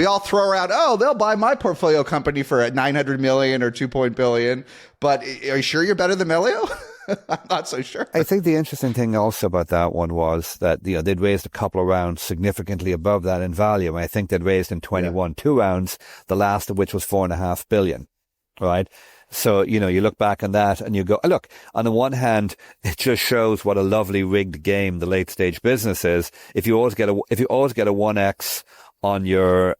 all throw around, oh, they'll buy my portfolio company for 900 million or 2 billion. But are you sure you're better than Melio? I'm not so sure. I think the interesting thing also about that one was that they'd raised a couple of rounds significantly above that in value. I think they'd raised in 21 2 rounds, the last of which was 4.5 billion, right? So, you look back on that and you go, look, on the one hand, it just shows what a lovely rigged game the late stage business is. If you always get a 1x on your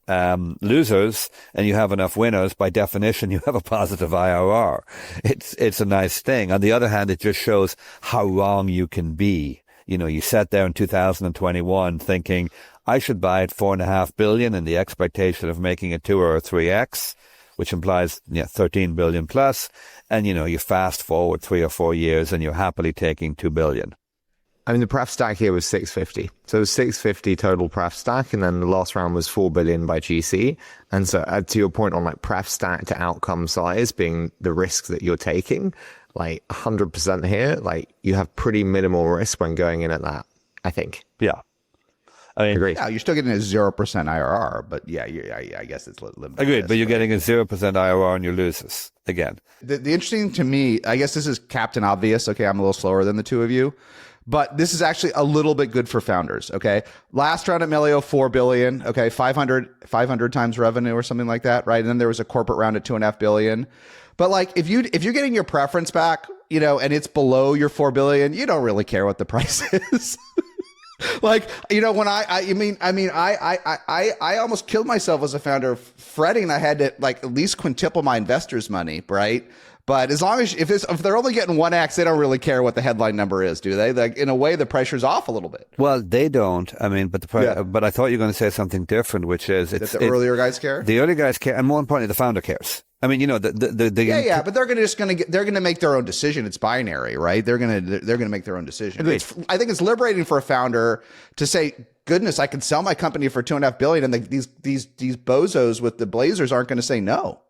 losers and you have enough winners, by definition, you have a positive IRR. It's a nice thing. On the other hand, it just shows how wrong you can be. You sat there in 2021 thinking, I should buy at 4.5 billion in the expectation of making a 2 or a 3x, which implies 13 billion plus. And, you fast forward 3 or 4 years and you're happily taking 2 billion. I mean, the pref stack here was 650. So it was 650 total pref stack. And then the last round was 4 billion by GC. And so to your point on like pref stack to outcome size being the risk that you're taking, like 100% here, like you have pretty minimal risk when going in at that, I think. Yeah. I mean, agreed. Yeah, you're still getting a 0% IRR, but I guess it's limited. Agreed, but you're getting a 0% IRR on your losers again. The interesting to me, I guess this is Captain Obvious. Okay, I'm a little slower than the two of you. But this is actually a little bit good for founders, okay? Last round at Melio, 4 billion, okay? 500 times revenue or something like that, right? And then there was a corporate round at 2.5 billion. But like, if you're getting your preference back, and it's below your 4 billion, you don't really care what the price is. Like, when I almost killed myself as a founder fretting I had to like at least quintuple my investors' money, right? But as long as if they're only getting 1x, they don't really care what the headline number is, do they? Like, in a way, the pressure's off a little bit. Well, they don't. I mean, but but I thought you were going to say something different, which is that the earlier guys care. The early guys care, and more importantly, the founder cares. I mean, but they're gonna make their own decision. It's binary, right? They're gonna make their own decision. I think it's liberating for a founder to say, "Goodness, I can sell my company for 2.5 billion," and these bozos with the Blazers aren't going to say no.